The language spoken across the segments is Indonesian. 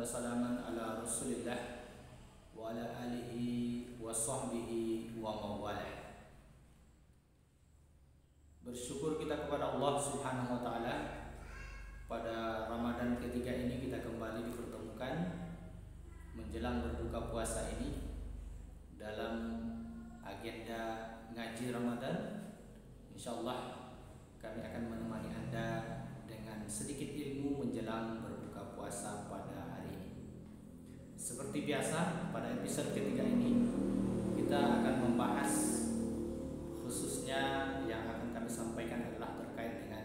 salaman ala Rasulillah wa ala alihi wa sahbihi wa mawalah. Bersyukur kita kepada Allah Subhanahu wa taala, pada Ramadan ketiga ini kita kembali dipertemukan menjelang berbuka puasa ini dalam agenda ngaji Ramadan. Insyaallah kami akan menemani Anda dengan sedikit ilmu menjelang berbuka puasa pada hari ini. Seperti biasa, pada episode ketiga ini kita akan membahas, khususnya yang akan kami sampaikan adalah terkait dengan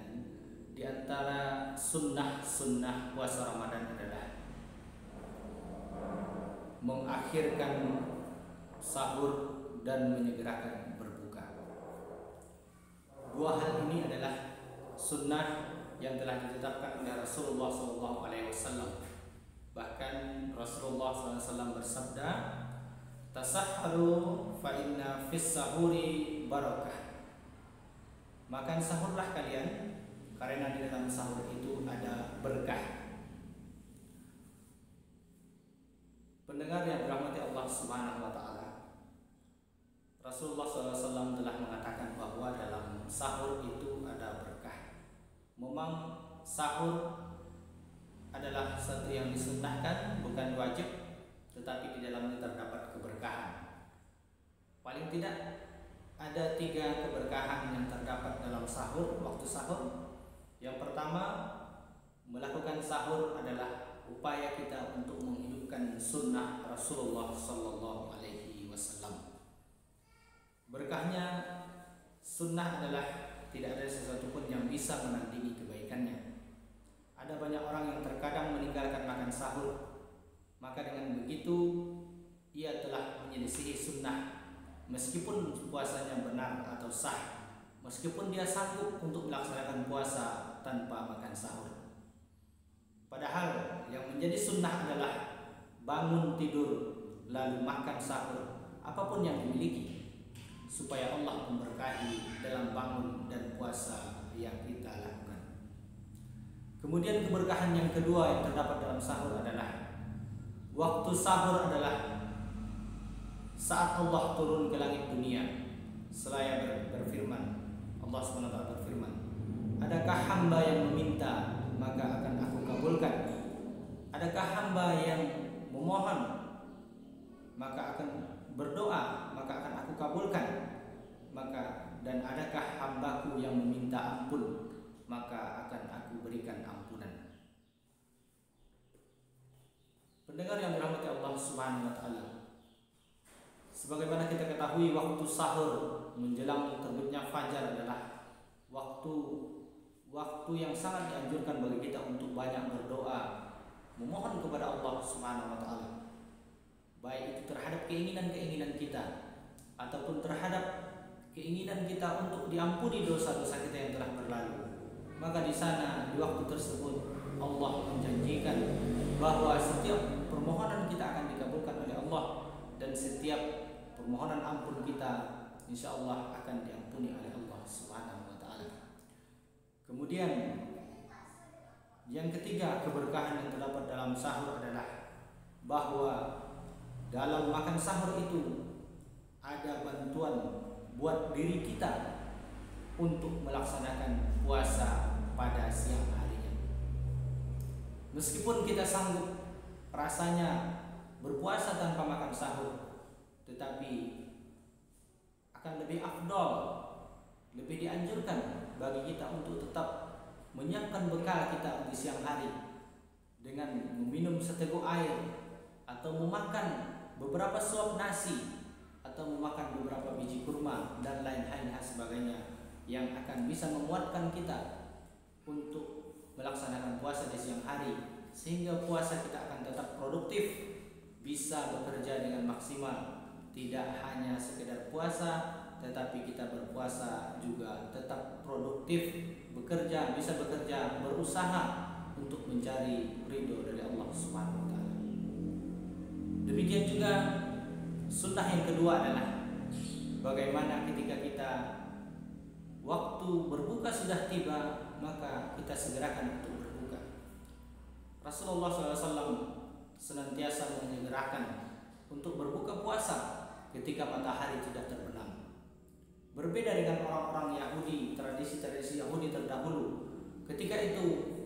di antara sunnah puasa Ramadan adalah mengakhirkan sahur dan menyegerakan berbuka. Dua hal ini adalah sunnah yang telah ditetapkan oleh Rasulullah SAW. Bahkan Rasulullah SAW bersabda, "Tasahharu fa inna fis sahuri barakah." Makan sahurlah kalian, karena di dalam sahur itu ada berkah. Pendengar yang dirahmati Allah Subhanahu wa taala, Rasulullah SAW telah mengatakan bahwa dalam sahur itu ada berkah. Memang sahur adalah satu yang disunnahkan, bukan wajib, tetapi di dalamnya terdapat keberkahan. Paling tidak ada 3 keberkahan yang terdapat dalam sahur, waktu sahur. Yang pertama, melakukan sahur adalah upaya kita untuk menghidupkan sunnah Rasulullah SAW. Berkahnya sunnah adalah tidak ada sesuatu pun yang bisa menandingi kebaikannya. Ada banyak orang yang terkadang meninggalkan makan sahur, maka dengan begitu ia telah menyelisihi sunnah, meskipun puasanya benar atau sah, meskipun dia sanggup untuk melaksanakan puasa tanpa makan sahur. Padahal yang menjadi sunnah adalah bangun tidur lalu makan sahur, apapun yang dimiliki, supaya Allah memberkahi dalam bangun dan puasa yang kita lakukan. Kemudian keberkahan yang kedua yang terdapat dalam sahur adalah waktu sahur adalah saat Allah turun ke langit dunia. Seraya berfirman, Allah SWT berfirman, "Adakah hamba yang meminta, maka akan aku kabulkan. Adakah hamba yang memohon, maka akan berdoa, maka akan aku kabulkan. Dan adakah hambaku yang meminta ampun, maka akan aku berikan ampunan." Pendengar yang dirahmati Allah Subhanahu wa taala, sebagaimana kita ketahui, waktu sahur menjelang terbitnya fajar adalah waktu yang sangat dianjurkan bagi kita untuk banyak berdoa, memohon kepada Allah Subhanahu wa taala, baik itu terhadap keinginan-keinginan kita ataupun terhadap keinginan kita untuk diampuni dosa-dosa kita yang telah berlalu. Maka di sana, di waktu tersebut, Allah menjanjikan bahwa setiap permohonan kita akan dikabulkan oleh Allah, dan setiap permohonan ampun kita insya Allah akan diampuni oleh Allah Subhanahu wa taala. Kemudian yang ketiga keberkahan yang terdapat dalam sahur adalah bahwa dalam makan sahur itu ada bantuan buat diri kita untuk melaksanakan puasa pada siang harinya. Meskipun kita sanggup rasanya berpuasa tanpa makan sahur, tetapi akan lebih afdol, lebih dianjurkan bagi kita untuk tetap menyiapkan bekal kita di siang hari dengan meminum seteguk air, atau memakan beberapa suap nasi, atau memakan beberapa biji kurma dan lain-lain sebagainya yang akan bisa menguatkan kita untuk melaksanakan puasa di siang hari, sehingga puasa kita akan tetap produktif, bisa bekerja dengan maksimal. Tidak hanya sekedar puasa, tetapi kita berpuasa juga tetap produktif, bisa bekerja, berusaha untuk mencari ridho dari Allah Subhanahu wa taala. Demikian juga sunnah yang kedua adalah bagaimana ketika kita waktu berbuka sudah tiba, maka kita segerakan untuk berbuka. Rasulullah SAW senantiasa menyegerakan untuk berbuka puasa ketika matahari sudah terbenam. Berbeda dengan orang-orang Yahudi, tradisi-tradisi Yahudi terdahulu. Ketika itu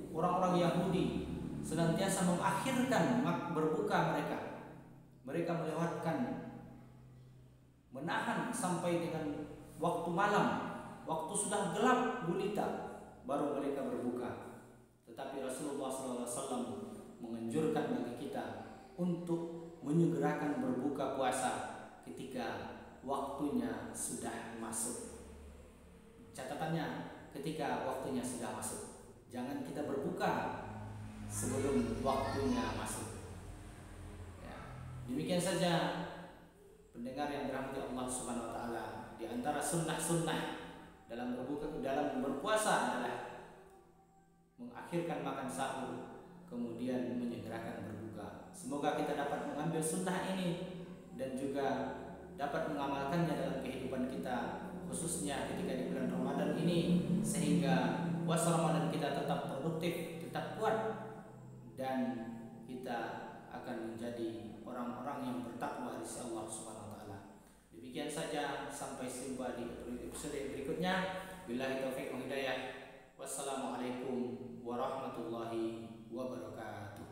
orang-orang Yahudi senantiasa mengakhirkan berbuka mereka. Mereka melewatkan, menahan sampai dengan waktu malam, waktu sudah gelap gulita, baru mereka berbuka. Tetapi Rasulullah SAW menganjurkan bagi kita untuk menyegerakan berbuka puasa ketika waktunya sudah masuk. Catatannya, ketika waktunya sudah masuk. Jangan kita berbuka sebelum waktunya masuk. Ya. Demikian saja pendengar yang dirahmati Allah Subhanahu wa taala. Di antara sunnah-sunnah dalam berpuasa adalah mengakhirkan makan sahur, kemudian menyegerakan berbuka. Semoga kita dapat mengambil sunnah ini dan juga dapat mengamalkannya dalam kehidupan kita, khususnya ketika di bulan Ramadan ini, sehingga puasa Ramadan kita tetap produktif, tetap kuat, dan kita akan menjadi orang-orang yang bertakwa di sisi Allah Subhanahu wa taala. Demikian saja, sampai jumpa di episode berikutnya. Billahi taufiq wal hidayah. Wassalamualaikum warahmatullahi wabarakatuh.